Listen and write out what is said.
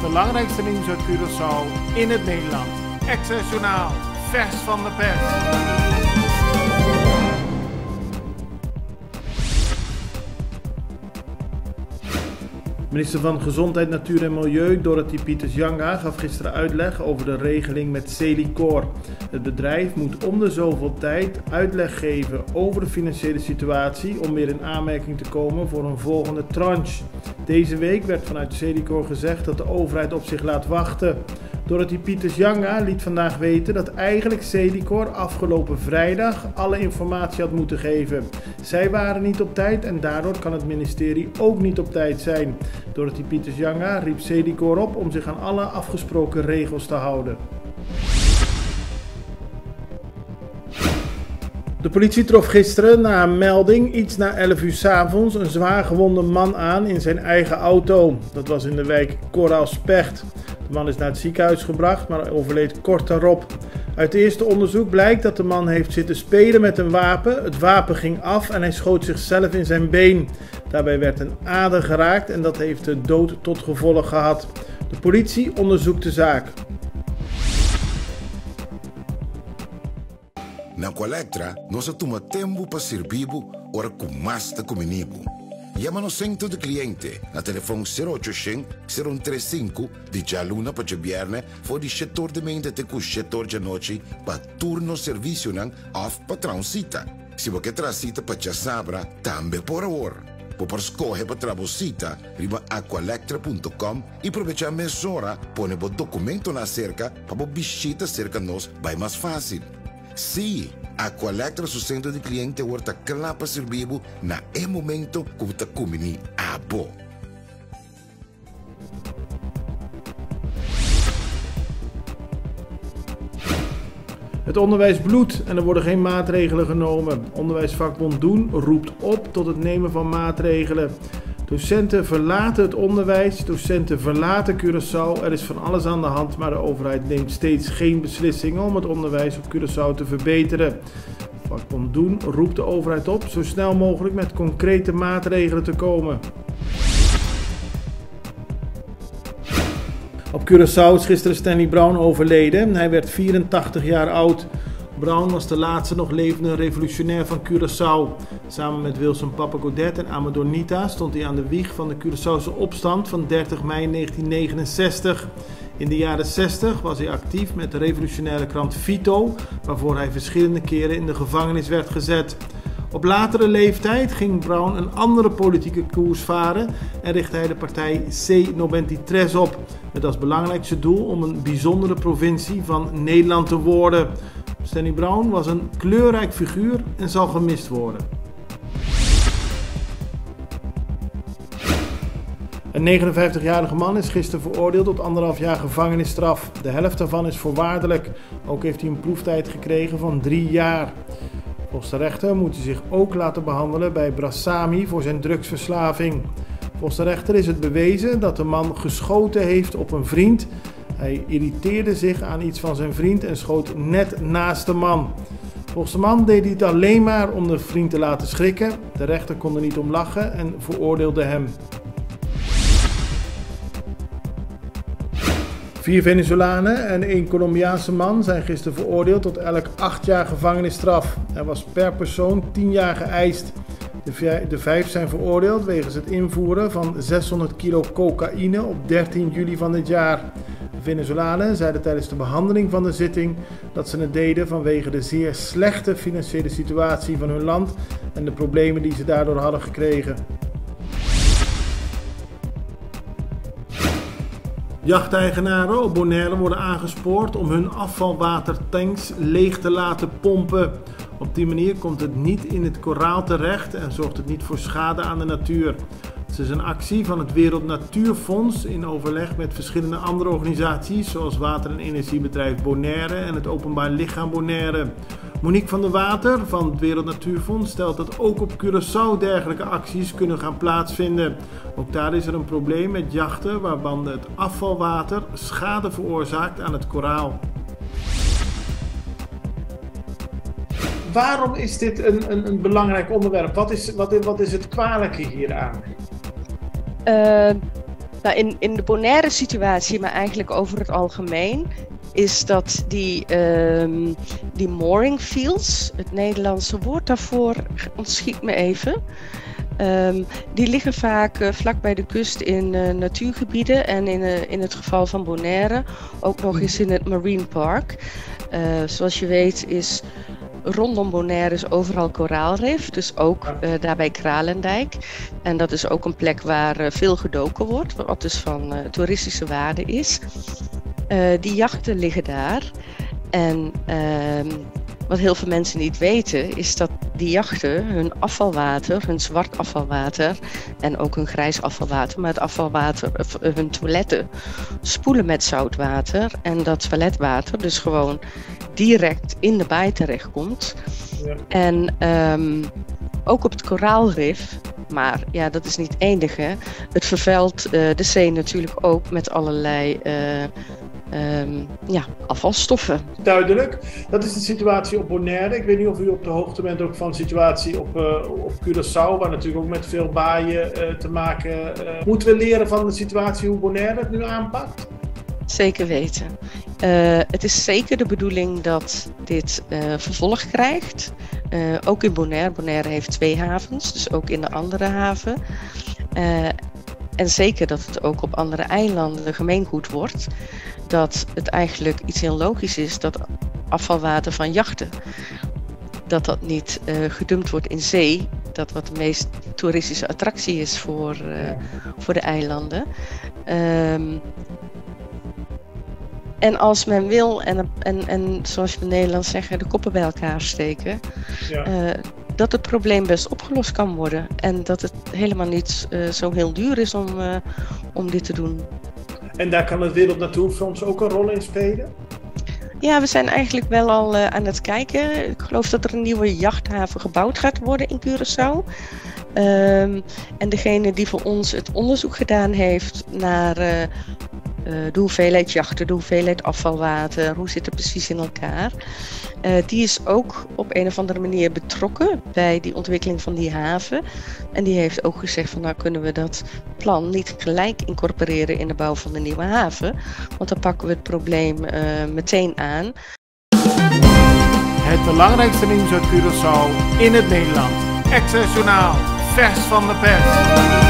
belangrijkste nieuws uit Curaçao in het Nederland. Access Journaal, vers van de pers. Minister van Gezondheid, Natuur en Milieu, Dorothy Peters-Janga, gaf gisteren uitleg over de regeling met Celicor. Het bedrijf moet om de zoveel tijd uitleg geven over de financiële situatie om weer in aanmerking te komen voor een volgende tranche. Deze week werd vanuit Celicor gezegd dat de overheid op zich laat wachten. Dorothy Peters-Janga liet vandaag weten dat eigenlijk Celicor afgelopen vrijdag alle informatie had moeten geven. Zij waren niet op tijd en daardoor kan het ministerie ook niet op tijd zijn. Dorothy Peters-Janga riep Celicor op om zich aan alle afgesproken regels te houden. De politie trof gisteren na een melding iets na 11 uur 's avonds een zwaar gewonde man aan in zijn eigen auto. Dat was in de wijk Koraalspecht. De man is naar het ziekenhuis gebracht, maar overleed kort daarop. Uit eerste onderzoek blijkt dat de man heeft zitten spelen met een wapen. Het wapen ging af en hij schoot zichzelf in zijn been. Daarbij werd een ader geraakt en dat heeft de dood tot gevolg gehad. De politie onderzoekt de zaak. Na Colectra, nós toma tempo para servir ora com mais da comunibo. Llama-nos sempre de cliente na telefone 0800-035 de Jaluna para Jabierne voor die setor de mente te com setor de noite para turno serviço nan of patrão cita. Se você traz cita para Jasabra, também por hora. Por escolher para trabalhar, riba aqualectra.com e aproveitar a mesura, põe o documento na cerca para visita cerca nós, vai mais fácil. Sim, a Colectra su centro de cliente wordt klaar para servir na momento que você comini abo. Het onderwijs bloedt en er worden geen maatregelen genomen. Onderwijsvakbond Doen roept op tot het nemen van maatregelen. Docenten verlaten het onderwijs, docenten verlaten Curaçao. Er is van alles aan de hand, maar de overheid neemt steeds geen beslissingen om het onderwijs op Curaçao te verbeteren. Vakbond Doen roept de overheid op zo snel mogelijk met concrete maatregelen te komen. Op Curaçao is gisteren Stanley Brown overleden. Hij werd 84 jaar oud. Brown was de laatste nog levende revolutionair van Curaçao. Samen met Wilson Papa Godet en Amador Nita stond hij aan de wieg van de Curaçaose opstand van 30 mei 1969. In de jaren 60 was hij actief met de revolutionaire krant Vito, waarvoor hij verschillende keren in de gevangenis werd gezet. Op latere leeftijd ging Brown een andere politieke koers varen en richtte hij de partij C93 op, met als belangrijkste doel om een bijzondere provincie van Nederland te worden. Stanley Brown was een kleurrijk figuur en zal gemist worden. Een 59-jarige man is gisteren veroordeeld tot 1,5 jaar gevangenisstraf. De helft daarvan is voorwaardelijk. Ook heeft hij een proeftijd gekregen van 3 jaar. Volgens de rechter moet hij zich ook laten behandelen bij Brassami voor zijn drugsverslaving. Volgens de rechter is het bewezen dat de man geschoten heeft op een vriend. Hij irriteerde zich aan iets van zijn vriend en schoot net naast de man. Volgens de man deed hij het alleen maar om de vriend te laten schrikken. De rechter kon er niet om lachen en veroordeelde hem. 4 Venezolanen en 1 Colombiaanse man zijn gisteren veroordeeld tot elk 8 jaar gevangenisstraf. Er was per persoon 10 jaar geëist. De 5 zijn veroordeeld wegens het invoeren van 600 kilo cocaïne op 13 juli van dit jaar. De Venezolanen zeiden tijdens de behandeling van de zitting dat ze het deden vanwege de zeer slechte financiële situatie van hun land en de problemen die ze daardoor hadden gekregen. Jachteigenaren op Bonaire worden aangespoord om hun afvalwatertanks leeg te laten pompen. Op die manier komt het niet in het koraal terecht en zorgt het niet voor schade aan de natuur. Het is een actie van het Wereld Natuurfonds in overleg met verschillende andere organisaties zoals Water- en Energiebedrijf Bonaire en het Openbaar Lichaam Bonaire. Monique van der Water van het Wereld Natuurfonds stelt dat ook op Curaçao dergelijke acties kunnen gaan plaatsvinden. Ook daar is er een probleem met jachten waarbij het afvalwater schade veroorzaakt aan het koraal. Waarom is dit een belangrijk onderwerp? Wat is het kwalijke hieraan? Nou, in de Bonaire situatie, maar eigenlijk over het algemeen, is dat die mooring fields, het Nederlandse woord daarvoor ontschiet me even. Die liggen vaak vlak bij de kust in natuurgebieden en in het geval van Bonaire ook nog eens in het Marine Park. Zoals je weet is rondom Bonaire is overal koraalrif, dus ook daarbij Kralendijk. En dat is ook een plek waar veel gedoken wordt, wat dus van toeristische waarde is. Die jachten liggen daar en wat heel veel mensen niet weten is dat die jachten hun afvalwater, hun zwart afvalwater en ook hun grijs afvalwater, maar het afvalwater, hun toiletten, spoelen met zoutwater en dat toiletwater dus gewoon direct in de baai terechtkomt. Ja. En ook op het koraalrif, maar ja, dat is niet het enige. Het vervuilt de zee natuurlijk ook met allerlei afvalstoffen. Duidelijk. Dat is de situatie op Bonaire. Ik weet niet of u op de hoogte bent ook van de situatie op Curaçao, waar natuurlijk ook met veel baaien te maken. Moeten we leren van de situatie hoe Bonaire het nu aanpakt? Zeker weten. Het is zeker de bedoeling dat dit vervolg krijgt. Ook in Bonaire. Bonaire heeft 2 havens, dus ook in de andere haven. En zeker dat het ook op andere eilanden gemeengoed wordt. Dat het eigenlijk iets heel logisch is dat afvalwater van jachten, dat niet gedumpt wordt in zee. Dat wat de meest toeristische attractie is voor de eilanden. En als men wil en zoals we in Nederland zeggen, de koppen bij elkaar steken, dat het probleem best opgelost kan worden. En dat het helemaal niet zo heel duur is om dit te doen. En daar kan het Wereld Natuurfonds ook een rol in spelen? Ja, we zijn eigenlijk wel al aan het kijken. Ik geloof dat er een nieuwe jachthaven gebouwd gaat worden in Curaçao. En degene die voor ons het onderzoek gedaan heeft naar de hoeveelheid jachten, de hoeveelheid afvalwater, hoe zit het precies in elkaar. Die is ook op een of andere manier betrokken bij die ontwikkeling van die haven. En die heeft ook gezegd van nou kunnen we dat plan niet gelijk incorporeren in de bouw van de nieuwe haven. Want dan pakken we het probleem meteen aan. Het belangrijkste nieuws uit Curaçao in het Nederland. Extra Journaal, vers van de pers.